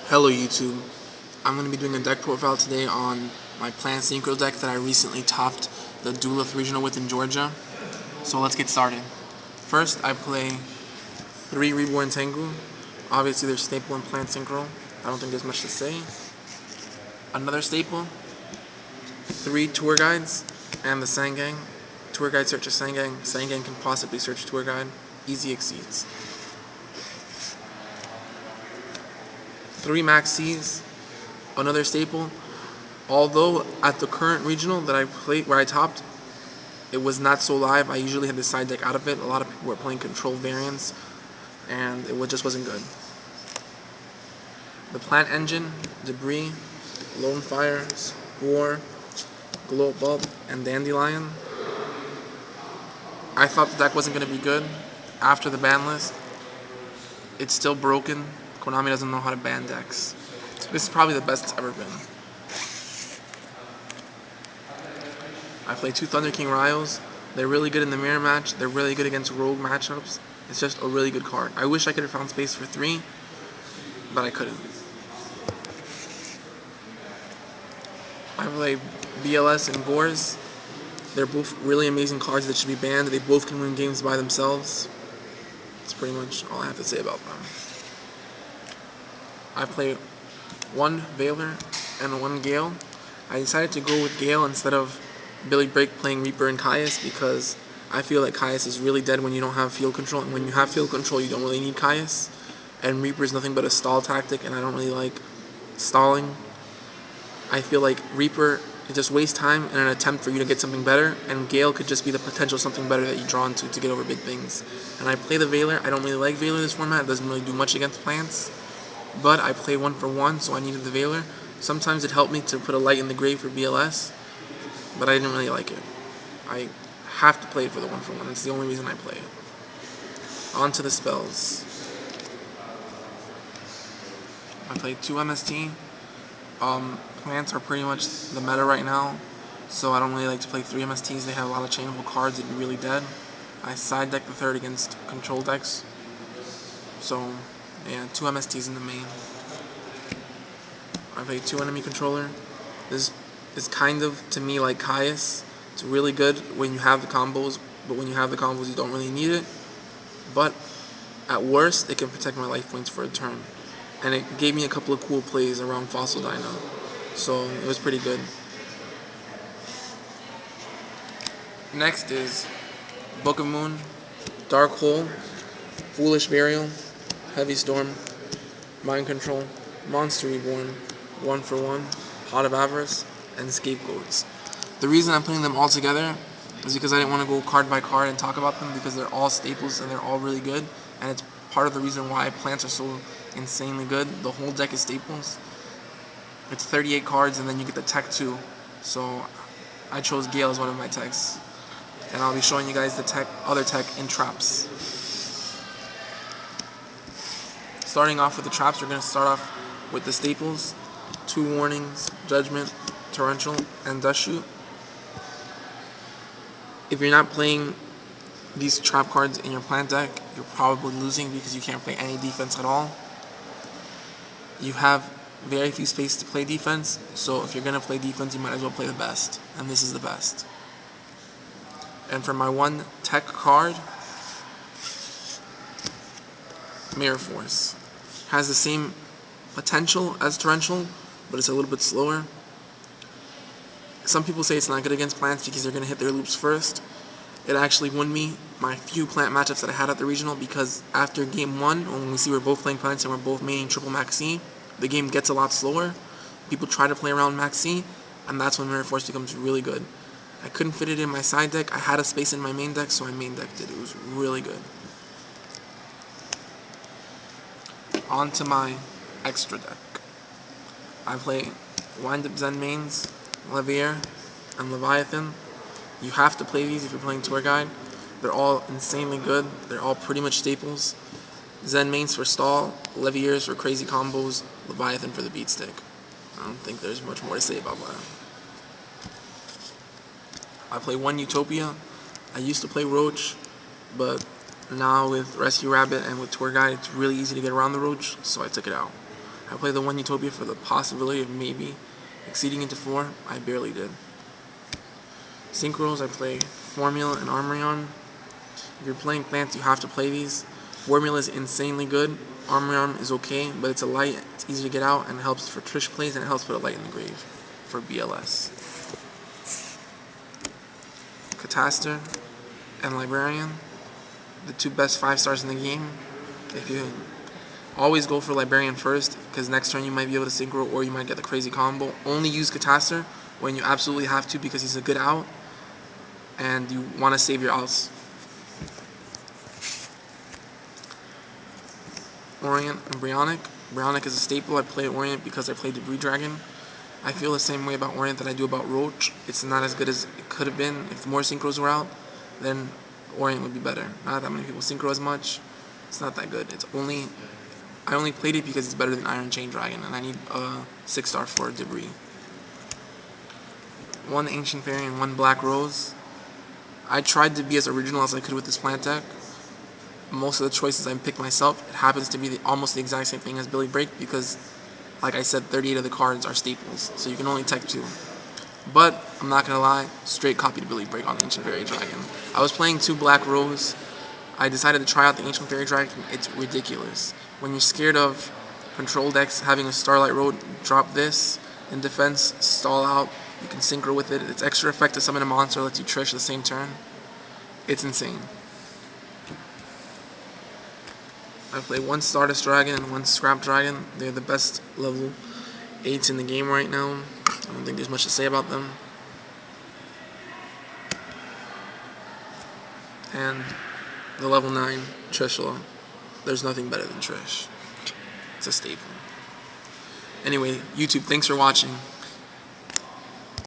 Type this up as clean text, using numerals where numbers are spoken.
Hello YouTube, I'm going to be doing a deck profile today on my planned synchro deck that I recently topped the Duluth Regional with in Georgia. So let's get started. First I play 3 Reborn Tengu. Obviously there's staple in planned synchro, I don't think there's much to say. Another staple, 3 Tour Guides and the Sangang. Tour Guide searches Sangang, Sangang can possibly search Tour Guide, easy exceeds. 3 Maxis, another staple. Although at the current regional that I played, where I topped, it was not so live. I usually had the side deck out of it. A lot of people were playing control variants, and it just wasn't good. The Plant Engine, Debris, Lone Fire, Spore, Glow Bulb, and Dandelion. I thought the deck wasn't going to be good after the ban list. It's still broken. Konami doesn't know how to ban decks. So this is probably the best it's ever been. I play 2 Thunder King Ryos. They're really good in the mirror match. They're really good against rogue matchups. It's just a really good card. I wish I could have found space for 3, but I couldn't. I play BLS and Gores. They're both really amazing cards that should be banned. They both can win games by themselves. That's pretty much all I have to say about them. I play 1 Veiler and 1 Gale. I decided to go with Gale instead of Billy Break playing Reaper and Caius because I feel like Caius is really dead when you don't have field control, and when you have field control you don't really need Caius, and Reaper is nothing but a stall tactic, and I don't really like stalling. I feel like Reaper it just wastes time in an attempt for you to get something better, and Gale could just be the potential something better that you draw into to get over big things. And I play the Veiler. I don't really like Veiler this format. It doesn't really do much against plants. But I play 1 for 1, so I needed the Veiler. Sometimes it helped me to put a light in the grave for BLS, but I didn't really like it. I have to play it for the 1 for 1. It's the only reason I play it. On to the spells. I played 2 MST. Plants are pretty much the meta right now, so I don't really like to play 3 MSTs. They have a lot of chainable cards that are really dead. I side deck the 3rd against control decks. So, yeah, 2 MSTs in the main. I play 2 enemy controller. This is kind of, to me, like Caius. It's really good when you have the combos, but when you have the combos you don't really need it. But at worst, it can protect my life points for a turn. And it gave me a couple of cool plays around Fossil Dino. So it was pretty good. Next is Book of Moon, Dark Hole, Foolish Burial, Heavy Storm, Mind Control, Monster Reborn, 1 for 1, Pot of Avarice, and Scapegoats. The reason I'm putting them all together is because I didn't want to go card by card and talk about them because they're all staples and they're all really good, and it's part of the reason why plants are so insanely good. The whole deck is staples. It's 38 cards and then you get the tech too. So I chose Gale as one of my techs. And I'll be showing you guys the other tech in traps. Starting off with the traps, we're going to start off with the staples. 2 Warnings, Judgment, Torrential, and Dust Shoot. If you're not playing these trap cards in your plant deck, you're probably losing because you can't play any defense at all. You have very few space to play defense, so if you're going to play defense, you might as well play the best, and this is the best. And for my 1 tech card, Mirror Force. Has the same potential as Torrential, but it's a little bit slower. Some people say it's not good against plants because they're going to hit their loops first. It actually won me my few plant matchups that I had at the regional because after game 1, when we see we're both playing plants and we're both maining triple Max C, the game gets a lot slower. People try to play around Max C, and that's when Mirror Force becomes really good. I couldn't fit it in my side deck. I had a space in my main deck, so I main decked it. It was really good. On to my extra deck. I play Wind Up Zen mains, Levier, and Leviathan. You have to play these if you're playing Tour Guide. They're all insanely good. They're all pretty much staples. Zen mains for stall, Leviers for crazy combos, Leviathan for the beat stick. I don't think there's much more to say about that. I play 1 Utopia. I used to play Roach, but now with Rescue Rabbit and with Tour Guide, it's really easy to get around the Roach, so I took it out. I played the 1 Utopia for the possibility of maybe exceeding into 4. I barely did. Synchros, I play Formula and Armorion. If you're playing plants, you have to play these. Formula is insanely good. Armorion is okay, but it's a light, it's easy to get out, and it helps for Trish plays, and it helps put a light in the grave for BLS. Cataster and Librarian, the 2 best 5-stars in the game. If you always go for Librarian first, because next turn you might be able to synchro, or you might get the crazy combo. Only use Cataster when you absolutely have to, because he's a good out, and you want to save your outs. Orient and Brionac. Brionac is a staple. I play Orient because I played Debris Dragon. I feel the same way about Orient that I do about Roach. It's not as good as it could have been. If more synchros were out, then Orient would be better. Not that many people synchro as much. It's not that good. I only played it because it's better than Iron Chain Dragon, and I need a 6-star for Debris. 1 Ancient Fairy and 1 Black Rose. I tried to be as original as I could with this plant deck. Most of the choices I picked myself, it happens to be almost the exact same thing as Billy Break, because, like I said, 38 of the cards are staples, so you can only tech 2. But, I'm not gonna lie, straight copied Billy Break on Ancient Fairy Dragon. I was playing 2 Black Rose. I decided to try out the Ancient Fairy Dragon. It's ridiculous. When you're scared of control decks having a Starlight Road, drop this in defense, stall out, you can synchro with it. It's extra effect to summon a monster, lets you Trish the same turn. It's insane. I play 1 Stardust Dragon and 1 Scrap Dragon. They're the best level 8s in the game right now. I don't think there's much to say about them. And the level 9 Trishula. There's nothing better than Trish. It's a staple. Anyway, YouTube, thanks for watching.